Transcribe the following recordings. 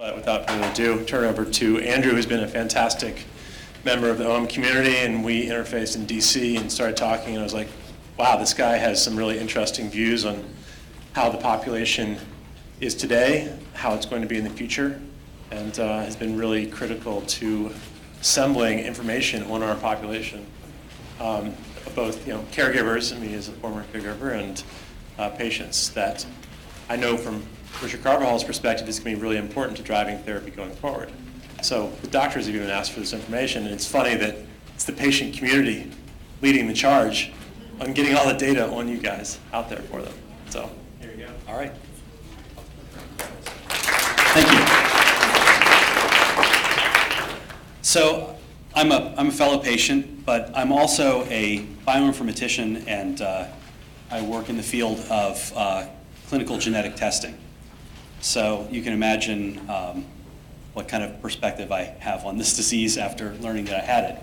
But without further ado, turn over to Andrew, who's been a fantastic member of the OM community, and we interfaced in DC and started talking, and I was like, wow, this guy has some really interesting views on how the population is today, how it's going to be in the future, and has been really critical to assembling information on our population, both caregivers, me as a former caregiver, and patients that I know from Richard Carvajal's perspective is going to be really important to driving therapy going forward. So the doctors have even asked for this information, and it's funny that it's the patient community leading the charge on getting all the data on you guys out there for them. So here you go. All right. Thank you. So I'm a fellow patient, but I'm also a bioinformatician, and I work in the field of clinical genetic testing. So you can imagine what kind of perspective I have on this disease after learning that I had it.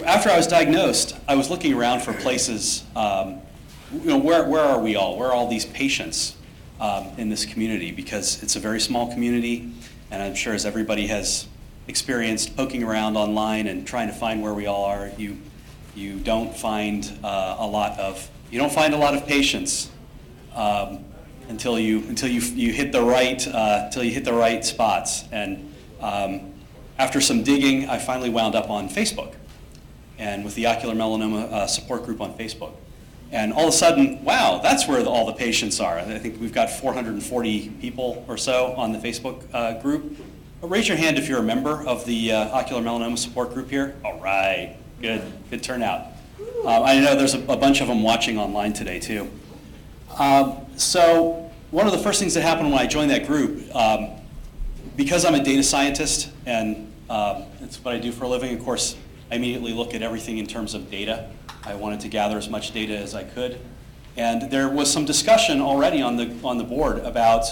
After I was diagnosed, I was looking around for places, where are we all? Where are all these patients in this community? Because it's a very small community, and I'm sure as everybody has experienced poking around online and trying to find where we all are, you don't find a lot of patients until you hit the right spots. And after some digging, I finally wound up on Facebook, and with the Ocular Melanoma support group on Facebook. And all of a sudden, wow, that's where all the patients are. I think we've got 440 people or so on the Facebook group. Raise your hand if you're a member of the Ocular Melanoma support group here. All right, good turnout. I know there's a bunch of them watching online today too. So one of the first things that happened when I joined that group, because I'm a data scientist and it's what I do for a living, of course, I immediately look at everything in terms of data. I wanted to gather as much data as I could. And there was some discussion already on the board about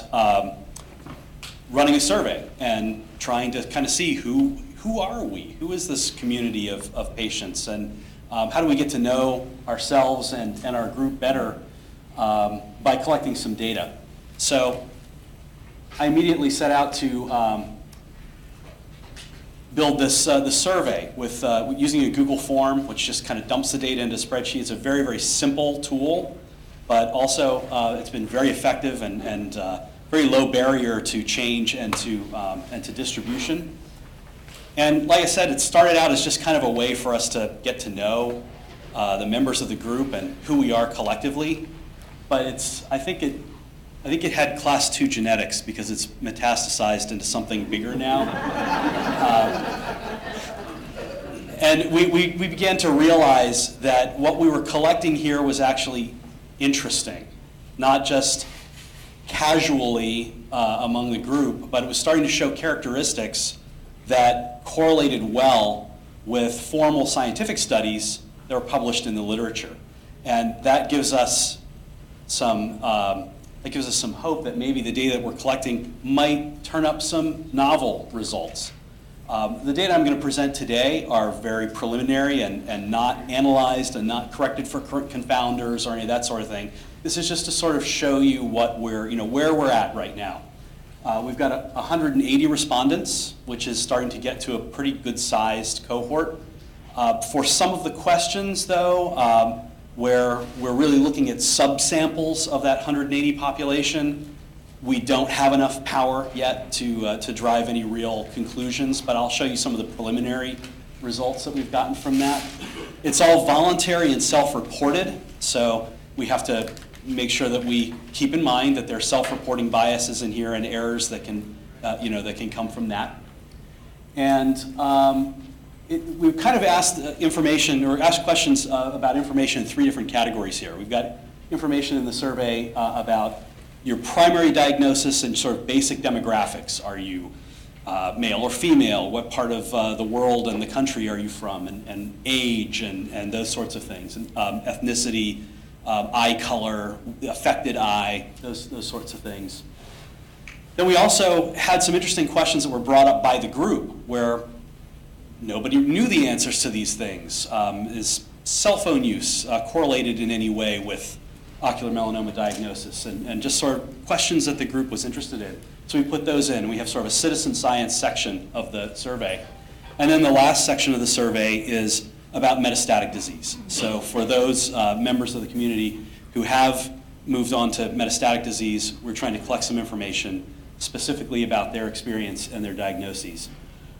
running a survey and trying to kind of see who are we? Who is this community of patients? And how do we get to know ourselves and our group better by collecting some data? So I immediately set out to build this survey with using a Google form, which just kind of dumps the data into a spreadsheet. It's a very, very simple tool, but also it's been very effective and very low barrier to change and to distribution. And like I said, it started out as just kind of a way for us to get to know the members of the group and who we are collectively. But I think it had class 2 genetics because it's metastasized into something bigger now. And we began to realize that what we were collecting here was actually interesting, not just casually among the group, but it was starting to show characteristics that correlated well with formal scientific studies that were published in the literature. And that gives us some hope that maybe the data that we're collecting might turn up some novel results. The data I'm going to present today are very preliminary and not analyzed and not corrected for confounders or any of that sort of thing. This is just to sort of show you what where we're at right now. We've got 180 respondents, which is starting to get to a pretty good-sized cohort. For some of the questions, though, where we're really looking at subsamples of that 180 population, we don't have enough power yet to drive any real conclusions, but I'll show you some of the preliminary results that we've gotten from that. It's all voluntary and self-reported, so we have to make sure that we keep in mind that there are self-reporting biases in here and errors that can, that can come from that. And we've kind of asked asked questions about information in 3 different categories here. We've got information in the survey about your primary diagnosis and sort of basic demographics. Are you male or female? What part of the world and the country are you from? And age and those sorts of things. And ethnicity, eye color, affected eye, those sorts of things. Then we also had some interesting questions that were brought up by the group where nobody knew the answers to these things. Is cell phone use correlated in any way with ocular melanoma diagnosis, and just sort of questions that the group was interested in. So we put those in. We have sort of a citizen science section of the survey. And then the last section of the survey is about metastatic disease. So for those members of the community who have moved on to metastatic disease, we're trying to collect some information specifically about their experience and their diagnoses.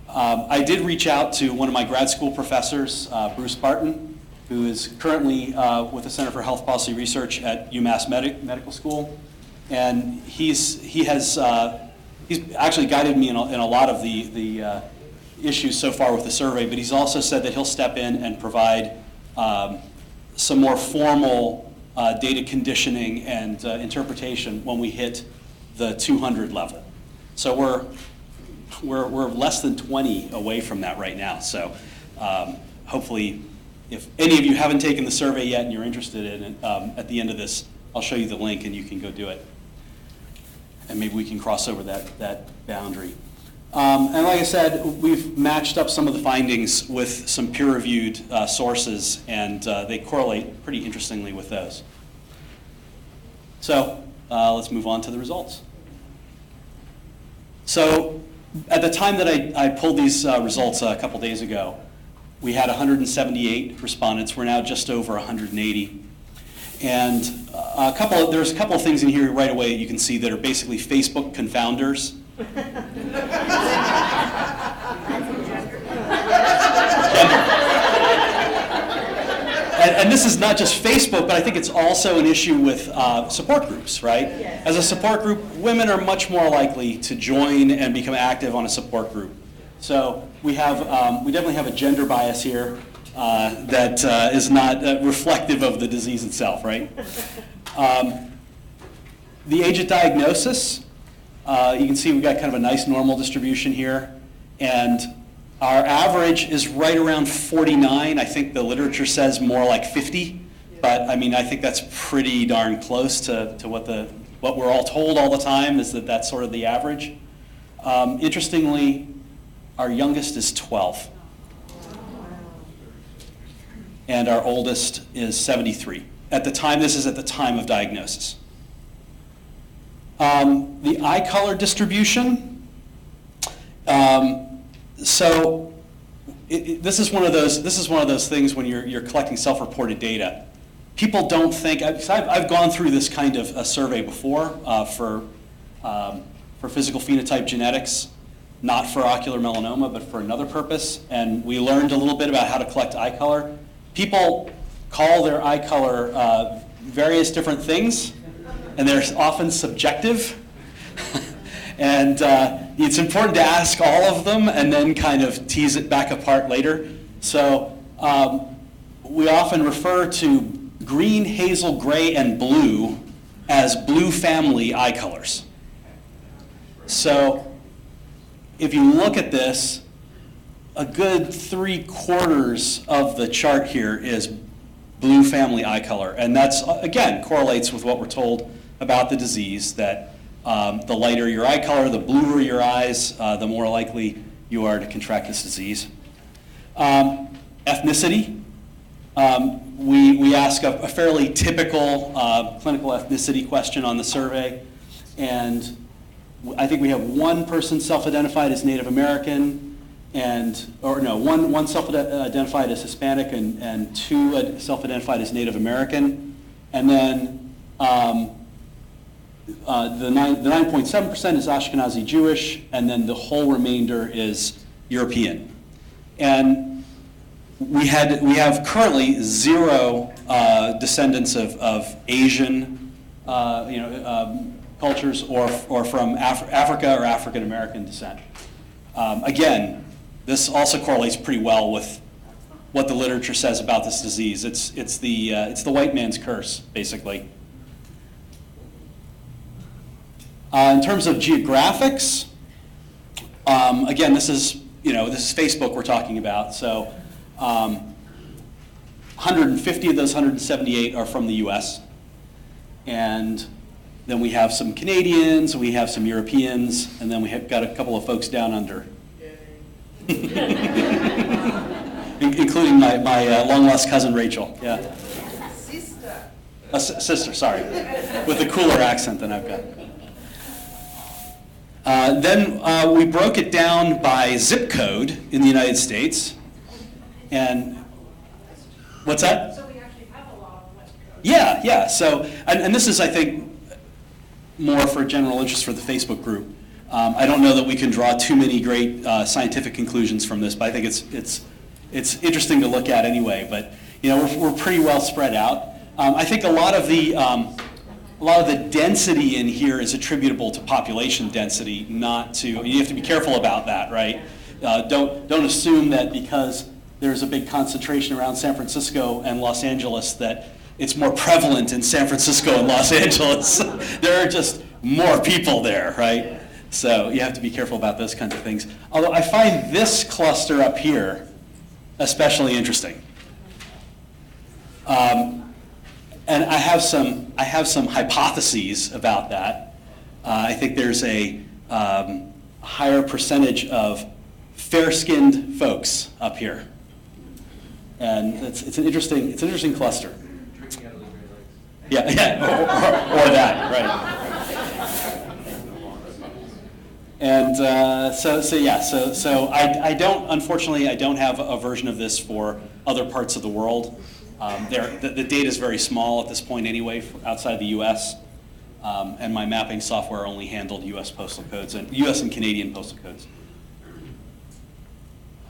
I did reach out to one of my grad school professors, Bruce Barton, who is currently with the Center for Health Policy Research at UMass Medical School. And he's actually guided me in a lot of the issues so far with the survey, but he's also said that he'll step in and provide some more formal data conditioning and interpretation when we hit the 200 level. So we're less than 20 away from that right now. So hopefully, if any of you haven't taken the survey yet and you're interested in it, at the end of this, I'll show you the link and you can go do it. And maybe we can cross over that boundary. And like I said, we've matched up some of the findings with some peer-reviewed sources, and they correlate pretty interestingly with those. So let's move on to the results. So at the time that I pulled these results a couple days ago, we had 178 respondents. We're now just over 180. And there's a couple of things in here right away you can see that are basically Facebook confounders. And this is not just Facebook, but I think it's also an issue with support groups, right? Yes. As a support group, women are much more likely to join and become active on a support group. So we definitely have a gender bias here that is not reflective of the disease itself, right? The age of diagnosis, you can see we've got kind of a nice normal distribution here, and our average is right around 49. I think the literature says more like 50, but I mean I think that's pretty darn close to what we're all told all the time is that that's sort of the average. Interestingly, our youngest is 12, and our oldest is 73. This is at the time of diagnosis. The eye color distribution. So this is one of those things when you're collecting self-reported data. People don't think. I've gone through this kind of a survey before for physical phenotype genetics, not for ocular melanoma, but for another purpose. And we learned a little bit about how to collect eye color. People call their eye color various different things, and they're often subjective. And it's important to ask all of them and then kind of tease it back apart later. So we often refer to green, hazel, gray, and blue as blue family eye colors. So if you look at this, a good 3/4 of the chart here is blue family eye color. And that's, again, correlates with what we're told about the disease, that the lighter your eye color, the bluer your eyes, the more likely you are to contract this disease. Ethnicity. We ask a fairly typical clinical ethnicity question on the survey, and I think we have one person self-identified as Native American, one self-identified as Hispanic and two self-identified as Native American, and then the 9.7% is Ashkenazi Jewish, and then the whole remainder is European. And we have currently 0 descendants of Asian cultures or from Africa or African American descent. Again, this also correlates pretty well with what the literature says about this disease. It's the white man's curse, basically. In terms of geographics, again, this is Facebook we're talking about. So 150 of those 178 are from the U.S. And then we have some Canadians, we have some Europeans, and then we have got a couple of folks down under. Including my long-lost cousin, Rachel. Yeah. Sister. sister, sorry, with a cooler accent than I've got. Then we broke it down by zip code in the United States. And what's that? So we actually have a law on West Coast. Yeah. So, and this is, I think, more for general interest for the Facebook group. I don't know that we can draw too many great scientific conclusions from this, but I think it's interesting to look at anyway. But we're pretty well spread out. I think a lot of the density in here is attributable to population density, not to. You have to be careful about that, right? Don't assume that because there's a big concentration around San Francisco and Los Angeles that it's more prevalent in San Francisco and Los Angeles. There are just more people there, right? So you have to be careful about those kinds of things. Although I find this cluster up here especially interesting. And I have some hypotheses about that. I think there's a higher percentage of fair-skinned folks up here. And it's an interesting cluster. Yeah, or that, right. And so unfortunately, I don't have a version of this for other parts of the world. The data is very small at this point anyway, outside the U.S. And my mapping software only handled U.S. postal codes and U.S. and Canadian postal codes.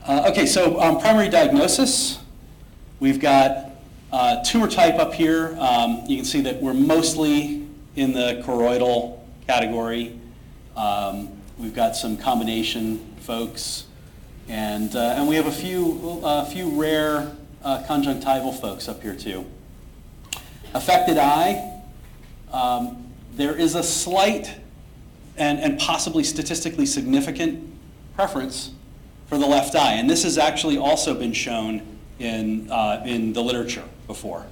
Okay, so primary diagnosis. We've got tumor type up here. You can see that we're mostly in the choroidal category. We've got some combination folks, and we have a few rare conjunctival folks up here too. Affected eye. There is a slight and possibly statistically significant preference for the left eye, and this has actually also been shown in the literature before.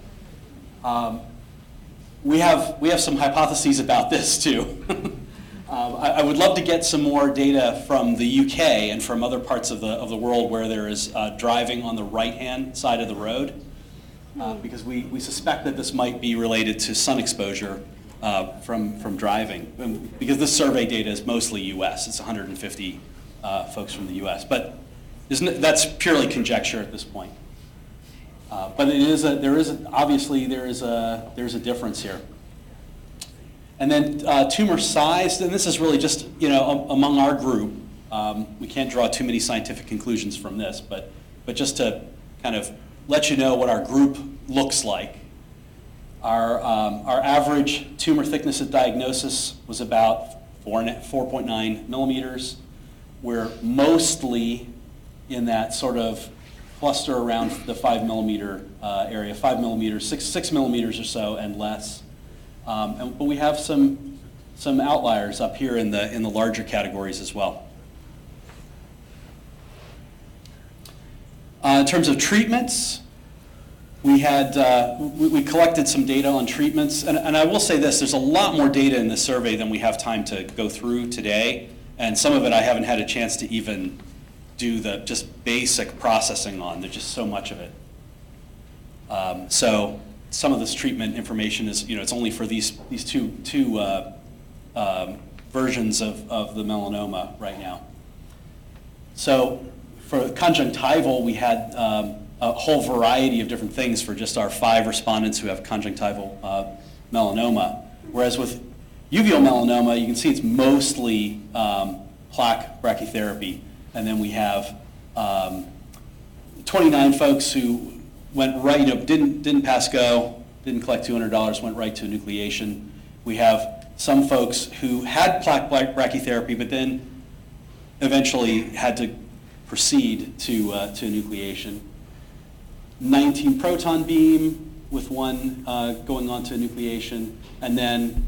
We have some hypotheses about this too. I would love to get some more data from the UK and from other parts of the world where there is driving on the right-hand side of the road, because we suspect that this might be related to sun exposure from driving. Because this survey data is mostly US. It's 150 folks from the US, but that's purely conjecture at this point. But there is a difference here. And then tumor size, and this is really just among our group. We can't draw too many scientific conclusions from this, but just to kind of let you know what our group looks like. Our average tumor thickness at diagnosis was about 4.9 millimeters. We're mostly in that sort of cluster around the 5 millimeter area, 5 millimeters, 6 millimeters or so and less. But we have some outliers up here in the larger categories as well. In terms of treatments, we collected some data on treatments, and I will say this: there's a lot more data in this survey than we have time to go through today, and some of it I haven't had a chance to even do the just basic processing on. There's just so much of it. So some of this treatment information is, it's only for these two versions of the melanoma right now. So for conjunctival, we had a whole variety of different things for just our 5 respondents who have conjunctival melanoma. Whereas with uveal melanoma, you can see it's mostly plaque brachytherapy. And then we have 29 folks who went right, didn't pass go, didn't collect $200, went right to enucleation. We have some folks who had plaque brachytherapy, but then eventually had to proceed to enucleation. 19 proton beam with 1 going on to enucleation, and then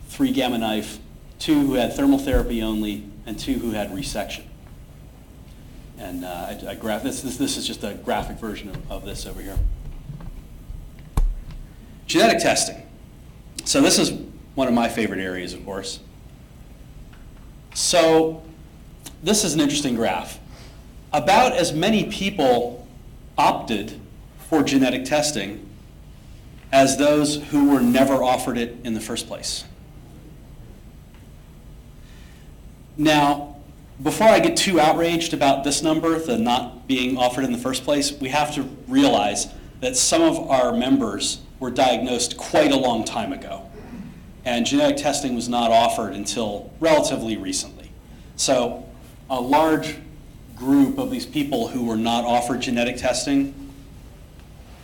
3 gamma knife, 2 who had thermal therapy only, and 2 who had resection. And this is just a graphic version of this over here. Genetic testing. So this is one of my favorite areas, of course. So this is an interesting graph. About as many people opted for genetic testing as those who were never offered it in the first place. Now, before I get too outraged about this number, the not being offered in the first place, we have to realize that some of our members were diagnosed quite a long time ago, and genetic testing was not offered until relatively recently. So a large group of these people who were not offered genetic testing,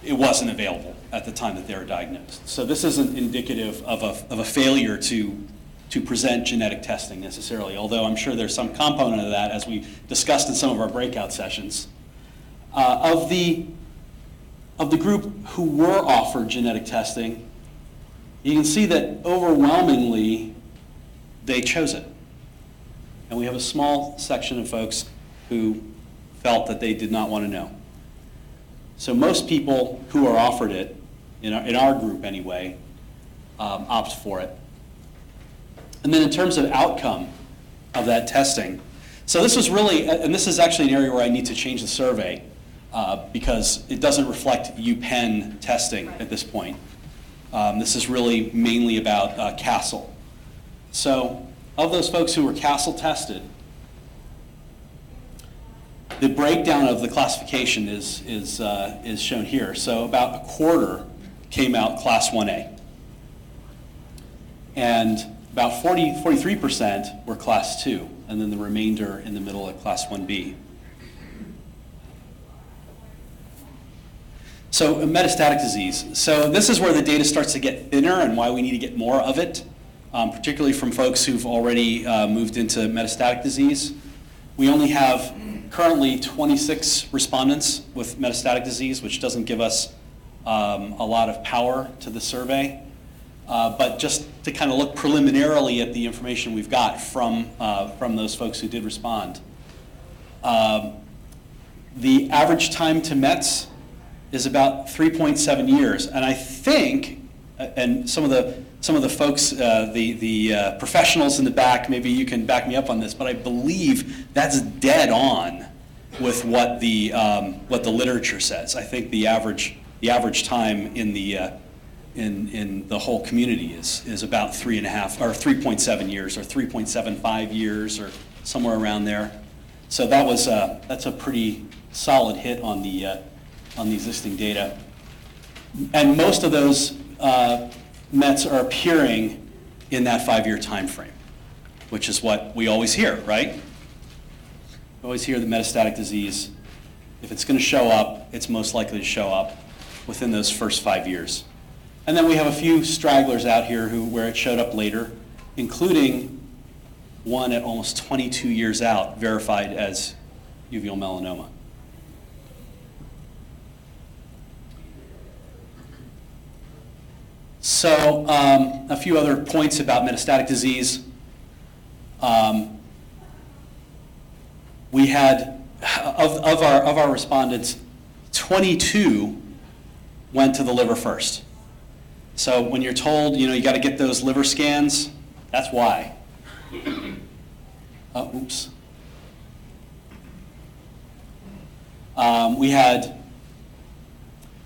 it wasn't available at the time that they were diagnosed. So this isn't indicative of a failure to present genetic testing necessarily, although I'm sure there's some component of that as we discussed in some of our breakout sessions. Of the group who were offered genetic testing, you can see that overwhelmingly they chose it. And we have a small section of folks who felt that they did not want to know. So most people who are offered it, in our group anyway, opt for it. And then in terms of outcome of that testing, so this was really, and this is actually an area where I need to change the survey because it doesn't reflect UPenn testing at this point. This is really mainly about Castle. So of those folks who were Castle tested, the breakdown of the classification is shown here. So about a quarter came out Class 1A. And about 43% were Class 2, and then the remainder in the middle at Class 1B. So metastatic disease. So this is where the data starts to get thinner and why we need to get more of it, particularly from folks who've already moved into metastatic disease. We only have currently 26 respondents with metastatic disease, which doesn't give us a lot of power to the survey. But just to kind of look preliminarily at the information we've got from those folks who did respond. The average time to Mets is about 3.7 years, and I think, and some of the folks, the professionals in the back, maybe you can back me up on this, but I believe that's dead on with what the literature says. I think the average time in the whole community is about 3.5 or 3.7 years or 3.75 years or somewhere around there. So that's a pretty solid hit on the existing data. And most of those Mets are appearing in that 5-year time frame, which is what we always hear, right? We always hear that metastatic disease, if it's going to show up, it's most likely to show up within those first 5 years. And then we have a few stragglers out here where it showed up later, including one at almost 22 years out, verified as uveal melanoma. So a few other points about metastatic disease. We had, of our respondents, 22 went to the liver first. So when you're told, you got to get those liver scans, that's why. Oops. We had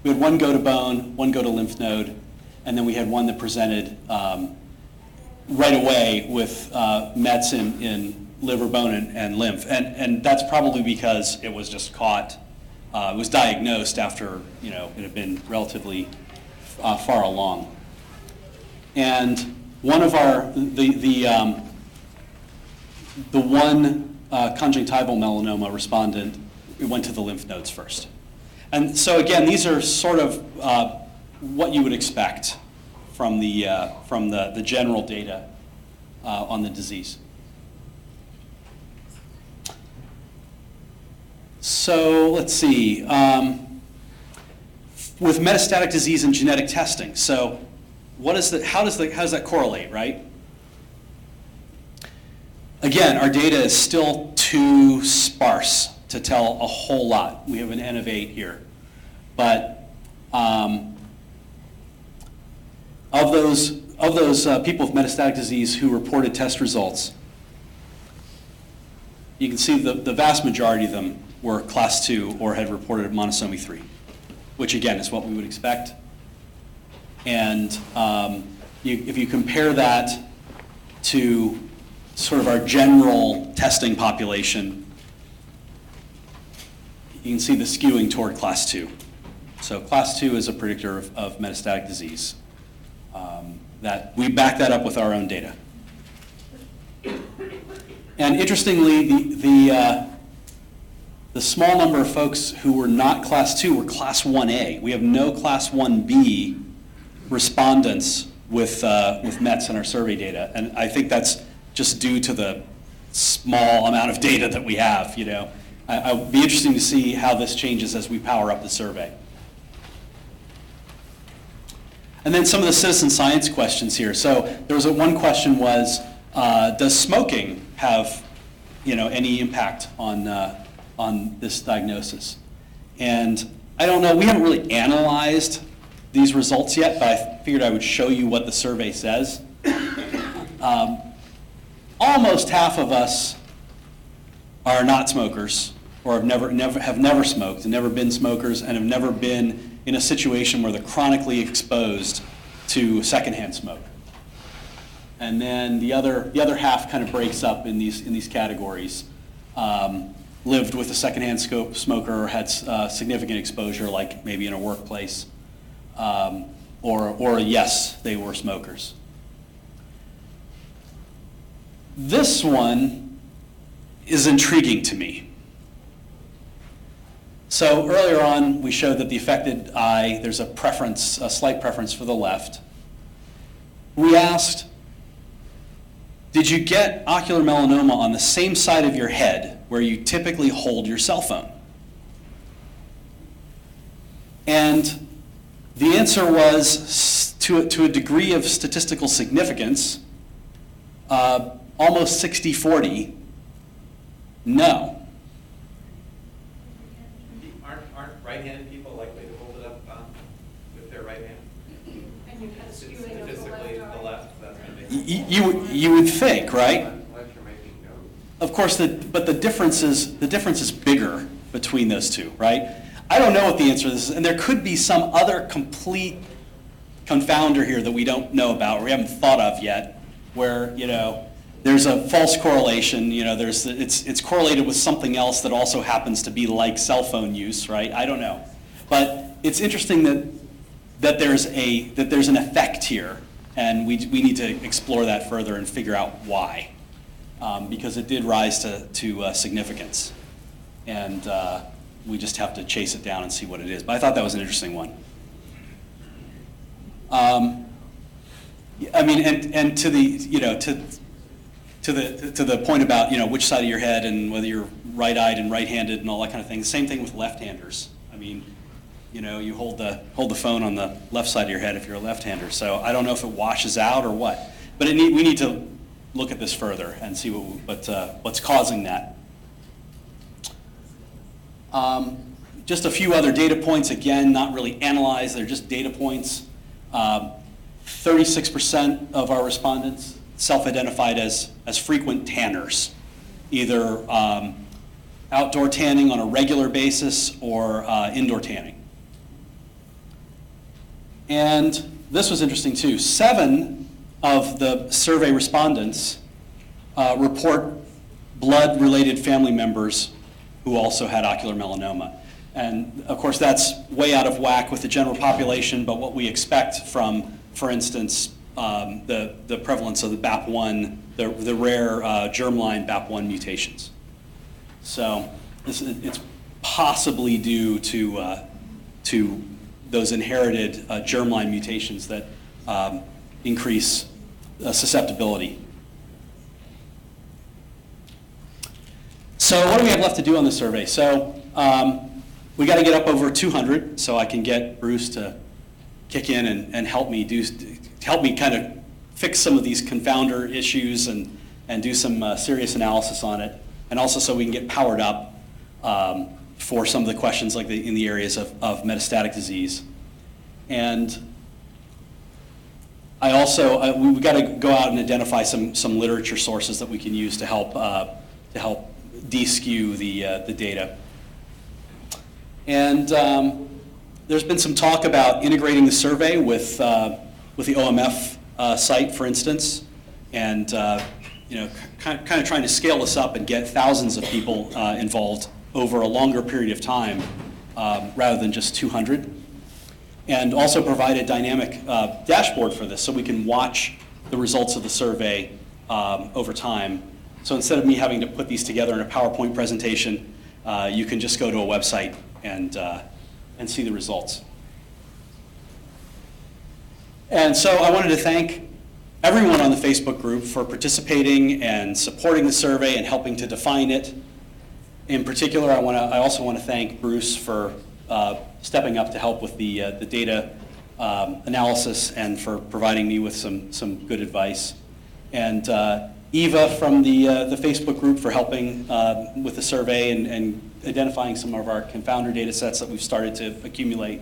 one go to bone, one go to lymph node, and then we had one that presented right away with Mets in liver, bone, and lymph. And that's probably because it was just caught, it was diagnosed after it had been relatively far along. And one of the one conjunctival melanoma respondent, we went to the lymph nodes first. And so again, these are sort of what you would expect from the general data on the disease. So let's see. With metastatic disease and genetic testing, so how does that correlate, right? Again, our data is still too sparse to tell a whole lot. We have an N of 8 here, but of those people with metastatic disease who reported test results, you can see the vast majority of them were class 2 or had reported monosomy 3, which again is what we would expect. And if you compare that to sort of our general testing population, you can see the skewing toward class 2. So class 2 is a predictor of metastatic disease. That we back that up with our own data. And interestingly, the small number of folks who were not class 2 were class 1A. We have no class 1B respondents with METs in our survey data. And I think that's just due to the small amount of data that we have. You know, I'll be interesting to see how this changes as we power up the survey. And then some of the citizen science questions here. So there was one question was, does smoking have, you know, any impact on this diagnosis? And I don't know, we haven't really analyzed these results yet, but I figured I would show you what the survey says. Almost half of us are not smokers, or have never smoked, and never been smokers, and have never been in a situation where they're chronically exposed to secondhand smoke. And then the other half kind of breaks up in these categories. Lived with a secondhand smoker, or had significant exposure, like maybe in a workplace, or yes, they were smokers. This one is intriguing to me. So earlier on, we showed that the affected eye, there's a preference, a slight preference for the left. We asked, did you get ocular melanoma on the same side of your head where you typically hold your cell phone? And the answer was, to a degree of statistical significance, almost 60-40, no. Aren't right-handed people likely to hold it up with their right hand? And you have skewing of the Statistically, left the eye. left, that's going to make You would think, right? Unless you're making notes. Of course, but the difference is bigger between those two, right? I don't know what the answer to this is, and there could be some other complete confounder here that we don't know about, or we haven't thought of yet, where, you know, there's a false correlation. You know, it's correlated with something else that also happens to be like cell phone use, right? I don't know, but it's interesting that there's an effect here, and we need to explore that further and figure out why, because it did rise to significance, and we just have to chase it down and see what it is. But I thought that was an interesting one. I mean, and to the, you know, to the point about, you know, which side of your head and whether you're right-eyed and right-handed and all that kind of thing. The same thing with left-handers. I mean, you know, you hold the phone on the left side of your head if you're a left-hander. So I don't know if it washes out or what, but we need to look at this further and see what's causing that. Just a few other data points. Again, not really analyzed. They're just data points. 36% of our respondents self-identified as frequent tanners, either outdoor tanning on a regular basis or indoor tanning. And this was interesting too. 7 of the survey respondents report blood-related family members who also had ocular melanoma. And of course, that's way out of whack with the general population, but what we expect from, for instance, the prevalence of the BAP1, the rare germline BAP1 mutations. So it's possibly due to those inherited germline mutations that increase susceptibility. So what do we have left to do on the survey? So we got to get up over 200, so I can get Bruce to kick in and help me kind of fix some of these confounder issues and do some serious analysis on it, and also so we can get powered up for some of the questions like in the areas of metastatic disease. And I also we've got to go out and identify some literature sources that we can use to help de-skew the data. And There's been some talk about integrating the survey with the OMF site, for instance, and kind of trying to scale this up and get thousands of people involved over a longer period of time rather than just 200. And also provide a dynamic dashboard for this so we can watch the results of the survey over time. So instead of me having to put these together in a PowerPoint presentation, you can just go to a website and see the results. And so I wanted to thank everyone on the Facebook group for participating and supporting the survey and helping to define it. In particular, I also want to thank Bruce for stepping up to help with the data analysis and for providing me with some good advice. And Eva from the Facebook group for helping with the survey and identifying some of our confounder data sets that we've started to accumulate.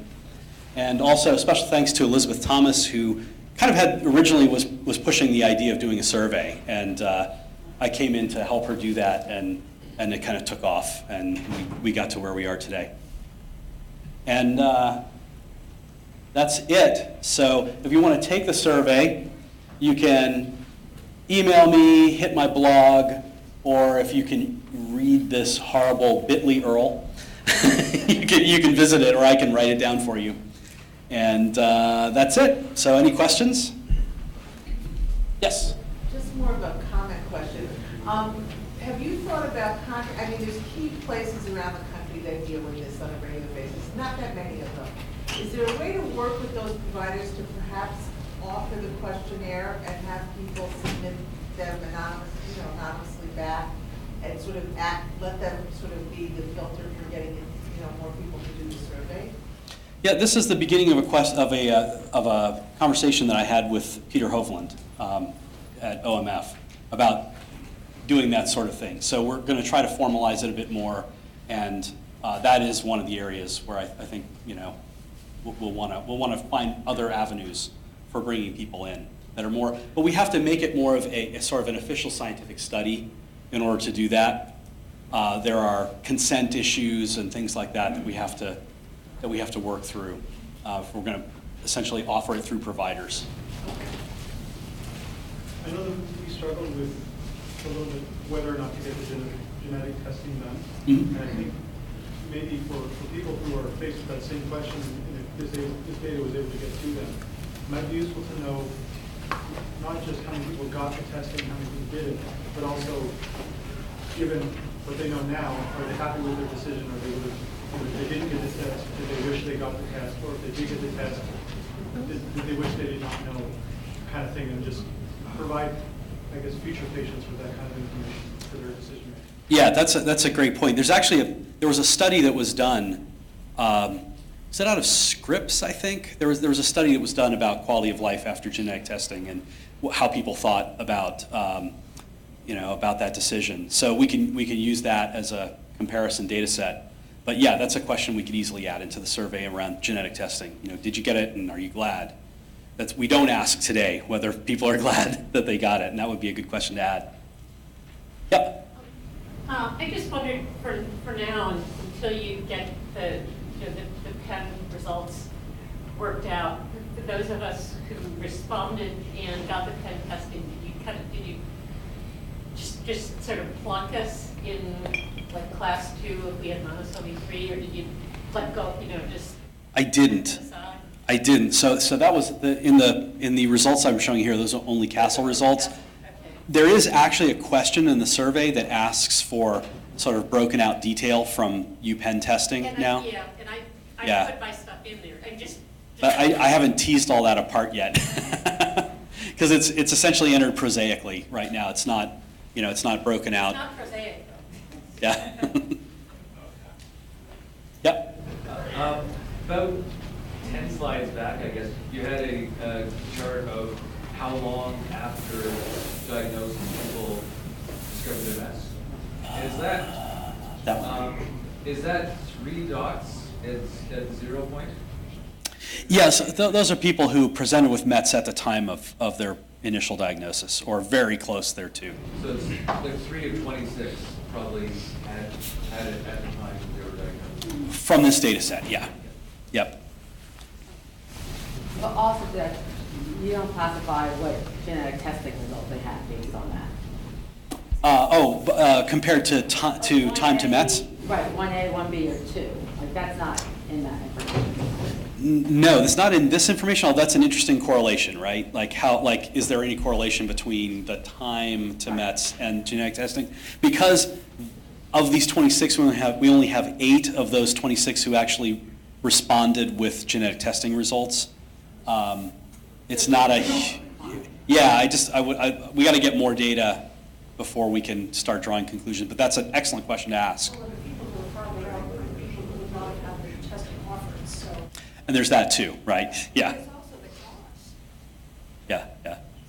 And also special thanks to Elizabeth Thomas, who kind of originally was pushing the idea of doing a survey. And I came in to help her do that, and it kind of took off, and we got to where we are today. And that's it. So if you want to take the survey, you can email me, hit my blog, or if you can read this horrible bit.ly URL, you can visit it, or I can write it down for you. And that's it. So any questions? Yes? Just more of a comment question. Have you thought about, I mean, there's key places around the country that deal with this on a regular basis, not that many of them. Is there a way to work with those providers to perhaps offer the questionnaire and have people submit them anonymously back and sort of let them sort of be the filter for getting more people to do the survey? Yeah, this is the beginning of a conversation that I had with Peter Hovland at OMF about doing that sort of thing. So we're going to try to formalize it a bit more, and that is one of the areas where I think we'll want to find other avenues for bringing people in that are more. But we have to make it more of a sort of an official scientific study in order to do that. There are consent issues and things like that we have to work through. If we're going to essentially offer it through providers. I know that we struggled with a little bit whether or not to get the genetic testing done. Mm-hmm. And I think maybe for people who are faced with that same question, and if this data was able to get to them, it might be useful to know not just how many people got the testing, how many people did it, but also, given what they know now, are they happy with their decision, or if they didn't get the test, did they wish they got the test, or if they did get the test, did they wish they did not know, kind of thing, and just provide, I guess, future patients with that kind of information for their decision making. Yeah, that's a great point. There was a study that was done. Is that out of Scripps? I think there was a study that was done about quality of life after genetic testing and how people thought about about that decision. So we can use that as a comparison data set. But yeah, that's a question we could easily add into the survey around genetic testing. Did you get it, and are you glad? We don't ask today whether people are glad that they got it, and that would be a good question to add. Yep. I just wondered for now, until you get the PEM results worked out, for those of us who responded and got the PEM testing, did you just sort of plunk us in like class 2 if we had monosomy 3, or did you let go, just? I didn't. I didn't. So that was in the results I'm showing here. Those are only Castle results. Okay. There is actually a question in the survey that asks for sort of broken out detail from UPenn testing now. I put my stuff in there. But I haven't teased all that apart yet, because it's essentially entered prosaically right now. It's not it's not broken out. It's not prosaic though. Yeah. Yep. About 10 slides back, I guess, you had a chart of how long after diagnosis people discovered MS. Is that 3 dots at 0 point? Yes, those are people who presented with METs at the time of their initial diagnosis, or very close thereto. So it's like 3 of 26 probably had it at the time they were diagnosed. From this data set, yeah. Yep. But also that you don't classify what genetic testing results they have based on that. Compared to time to Mets? Right, 1A, 1B, or 2. Like, that's not in that information. No, that's not in this information. Although that's an interesting correlation, right? Like is there any correlation between the time to Mets and genetic testing? Because of these 26, we only have 8 of those 26 who actually responded with genetic testing results. It's not a, yeah. We got to get more data before we can start drawing conclusions. But that's an excellent question to ask. Well, the people who are farther out are people who would not have their testing offered, so. And there's that too, right? Yeah. There's also the cost. Yeah.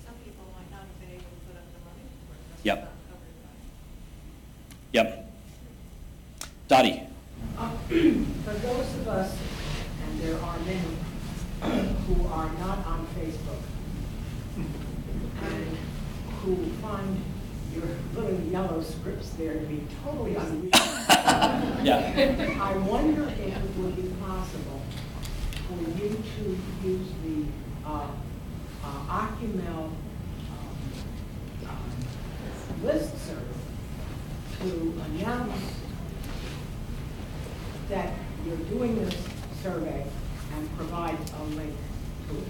Some people might not have been able to put up the money for it. That's Yep. not covered by. Yep. Dottie. For those of us, and there are many, who are not on Facebook, and who find your little yellow scripts there to be totally unreal. Yeah. I wonder if it would be possible for you to use the Ocumel listserv to announce that you're doing this survey and provide a link to it.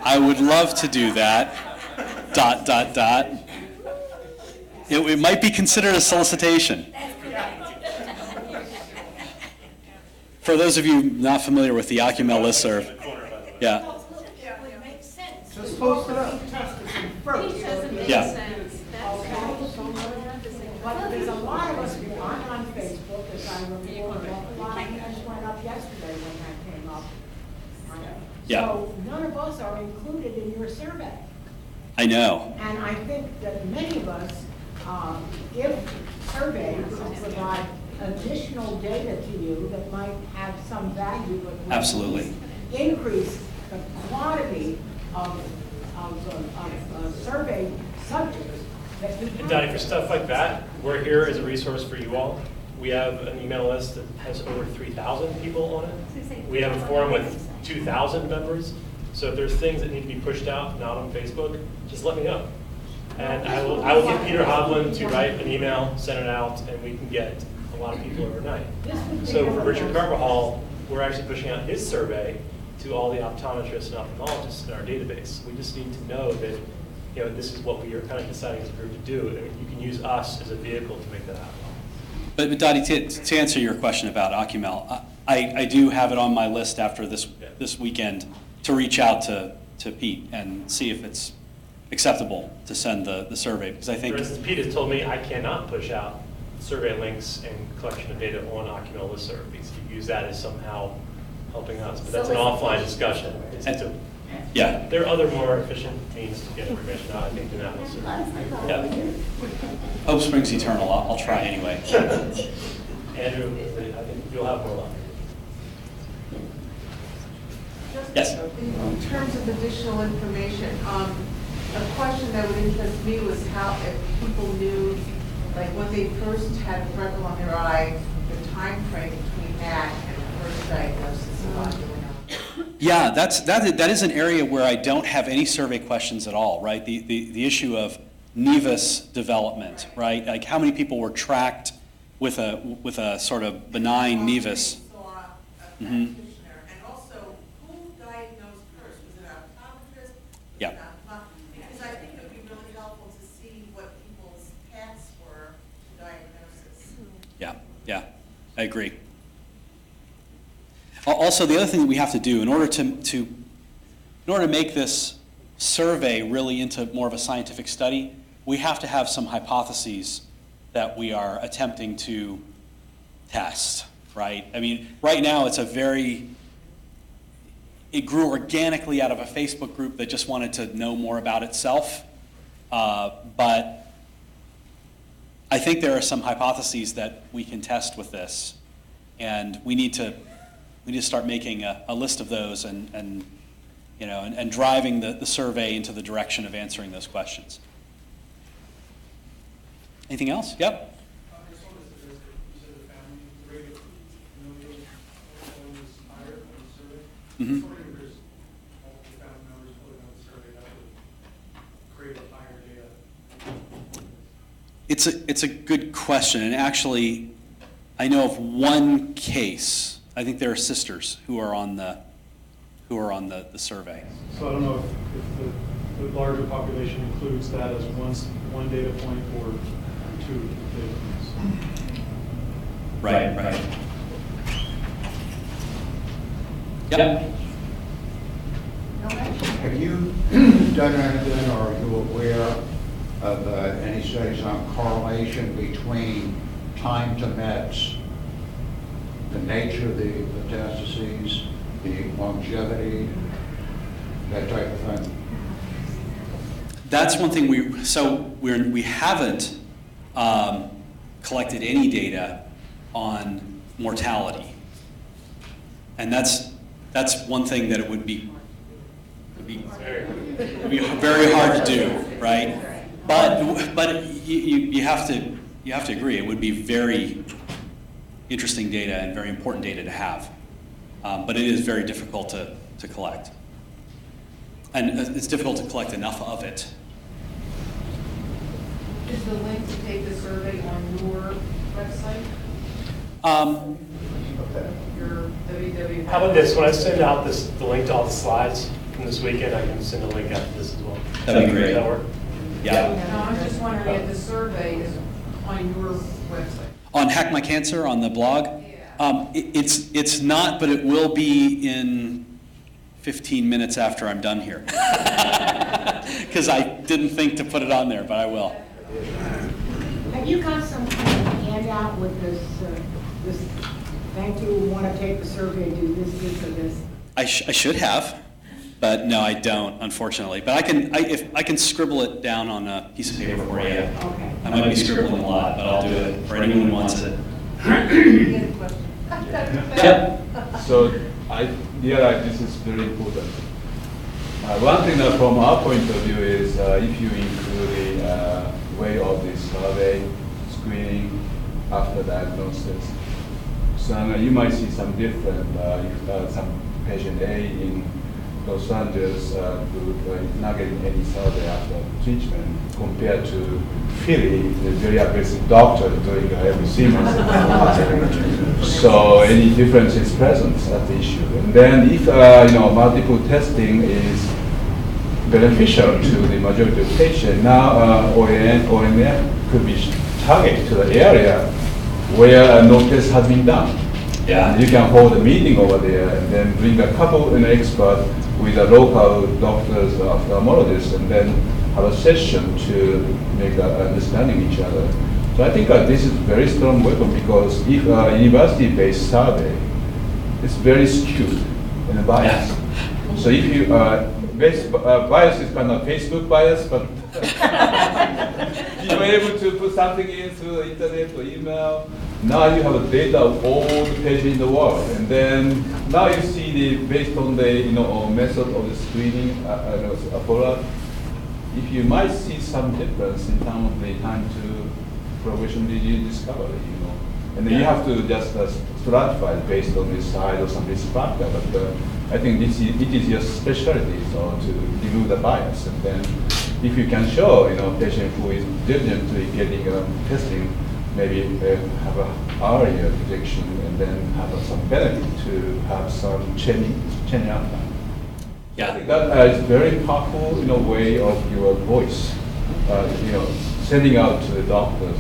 I would love to do that. ... It might be considered a solicitation. For those of you not familiar with the Ocumel listserv, yeah. Just post it up. Yeah. But there's a lot of us who aren't on Facebook, as I remember, a lot of us went up yesterday when that came up. Yeah. So none of us are included in your survey. I know. And I think that many of us, if surveyed, will provide additional data to you that might have some value, but would Absolutely. increase the quantity of survey subjects that you And have. Donnie, for stuff like that, we're here as a resource for you all. We have an email list that has over 3,000 people on it. We have a forum with 2,000 members. So if there's things that need to be pushed out, not on Facebook, just let me know. And I will get Peter Hovland to write an email, send it out, and we can get a lot of people overnight. So for Richard Carvajal, we're actually pushing out his survey to all the optometrists and ophthalmologists in our database. We just need to know that, this is what we are kind of deciding as a group to do, and you can use us as a vehicle to make that happen. But Dottie, to answer your question about Ocumel, I do have it on my list after this weekend to reach out to Pete and see if it's acceptable to send the survey, because I think... For instance, Pete has told me I cannot push out survey links and collection of data on Ocular listserv because you use that as somehow helping us, but that's an offline discussion. Yeah. There are other more efficient means to get information out, I think, than that listserv. Yeah. Hope springs eternal. I'll try anyway. Andrew, I think you'll have more luck. Yes. In terms of additional information, a question that would interest me was how, if people knew, like when they first had a freckle on their eye, the time frame between that and the first diagnosis of ocular melanoma. Yeah, that is an area where I don't have any survey questions at all, right? The issue of nevus development, right? Like how many people were tracked with a sort of benign nevus? And also, who diagnosed first? Was it an optometrist? Yeah. Because I think it would be really helpful to see what people's paths were to diagnosis. Yeah, I agree. Also, the other thing that we have to do in order to make this survey really into more of a scientific study, we have to have some hypotheses that we are attempting to test, right? I mean, right now it grew organically out of a Facebook group that just wanted to know more about itself, but I think there are some hypotheses that we can test with this, and we need to start making a list of those and driving the survey into the direction of answering those questions. Anything else? Yep. I just wanted to suggest that you said the family rate of familial is higher. Mhm. Sorry if there's multiple family members putting on the survey that would create a higher data. It's a good question, and actually, I know of one case. I think there are sisters who are on the survey. So I don't know if the larger population includes that as one data point or two data points. Right. Yep. Have you done anything, or are you aware of any studies on correlation between time to mets, the nature of the metastases, the longevity, that type of thing? That's one thing we haven't collected any data on mortality, and that's one thing that it would be very hard to do, right? But you have to agree, it would be very interesting data and very important data to have, but it is very difficult to collect, and it's difficult to collect enough of it. Is the link to take the survey on your website? Your www. How about this, when I send out the link to all the slides from this weekend, I can send a link after this as well. That'd be great. Does that work? Yeah. No, I was just wondering if the survey is on your website. On Hack My Cancer, on the blog? Yeah. It's not, but it will be in 15 minutes after I'm done here. Because I didn't think to put it on there, but I will. Have you got some kind of handout with this, thank you, want to take the survey, do this, or this? I should have, but no, I don't, unfortunately. But if I can scribble it down on a piece of paper for you. Okay. I might be scribbling a lot, but I'll do it for anyone who wants it. You had a question? Yep. So this is very important. One thing from our point of view is if you include the way of the survey, screening, after diagnosis, so you might see some different, if some patient A in Los Angeles who is not getting any survey after treatment compared to Philly, the very aggressive doctor doing every 3 months. So any difference is present at the issue. And then if multiple testing is beneficial to the majority of patients, now OMF could be targeted to the area where no test has been done. Yeah. And you can hold a meeting over there and then bring a couple of experts with the local doctors, ophthalmologists, and then have a session to make understanding each other. So I think this is very strong weapon, because if university-based survey, it's very skewed and biased. So if you bias is kind of Facebook bias, but you were able to put something in through the internet or email. Now you have a data of all the patients in the world, and then now you see based on the method of the screening follow-up, if you might see some difference in terms of the time to progression disease discovery, and then you have to just stratify based on the size or some risk factor. But I think it is your specialty, so to remove the bias, and then if you can show patient who is diligently getting testing, maybe have a earlier detection, and then have some benefit to have some changing outcome. Yeah. I think that is very powerful way of your voice, sending out to the doctors.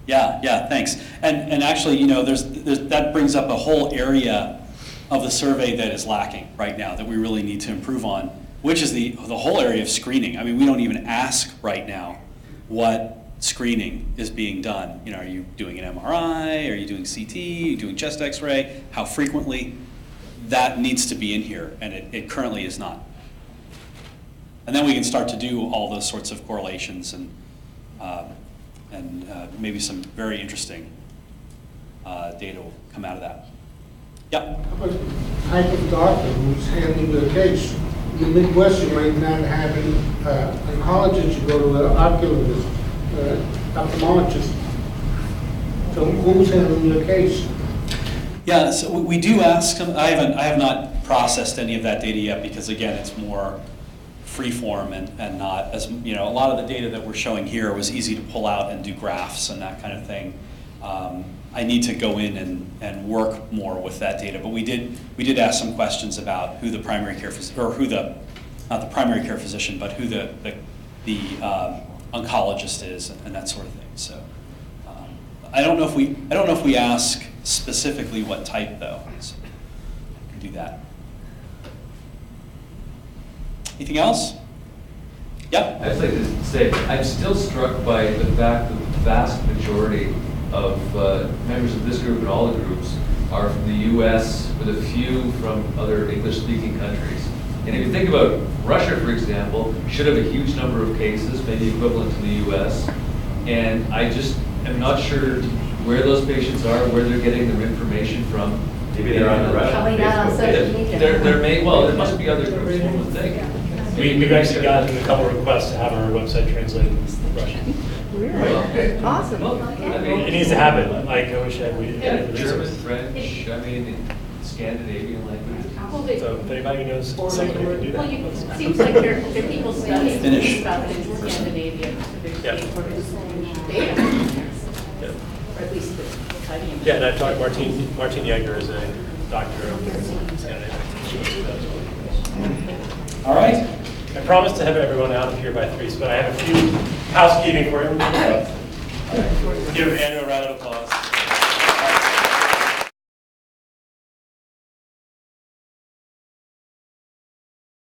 Yeah, thanks. And actually, that brings up a whole area of the survey that is lacking right now that we really need to improve on, which is the whole area of screening. I mean, we don't even ask right now what screening is being done. Are you doing an MRI? Are you doing CT? Are you doing chest X-ray? How frequently? That needs to be in here, and it currently is not. And then we can start to do all those sorts of correlations and maybe some very interesting data will come out of that. Yep. How about the type of doctor who's handling the case? In the Midwest, you might not have any oncologist, you go to an ocularist, ophthalmologist. So who's handling the case? Yeah, so we do ask them. I have not processed any of that data yet because again, it's more free-form and not as, you know, a lot of the data that we're showing here was easy to pull out and do graphs and that kind of thing. I need to go in and work more with that data, but we did ask some questions about who the primary care physician, or who the, not the primary care physician, but who the oncologist is and that sort of thing. So I don't know if we ask specifically what type though. So I can do that. Anything else? Yep. I'd like to say, I'm still struck by the fact that the vast majority of members of this group and all the groups are from the US, with a few from other English-speaking countries. And if you think about Russia, for example, should have a huge number of cases, maybe equivalent to the US. And I just am not sure where those patients are, where they're getting their information from. Maybe they're on the Russian Probably not on social media. There must be other groups, one would think. We've actually gotten a couple of requests to have our website translated into Russian. Really? Awesome. Well, I mean, It needs to happen. Like I wish we had the German, resources. French, I mean, Scandinavian languages. So if anybody knows somebody who can do Well, that. it seems like there are people studying Finish. about it in Scandinavia. So there's Yeah. data. Yeah. Or at least the studying. Yeah, and I've talked, Martin Yeager is a doctor of Scandinavia. All right. I promised to have everyone out of here by 3, but I have a few housekeeping for you. Give Andrew a round of applause.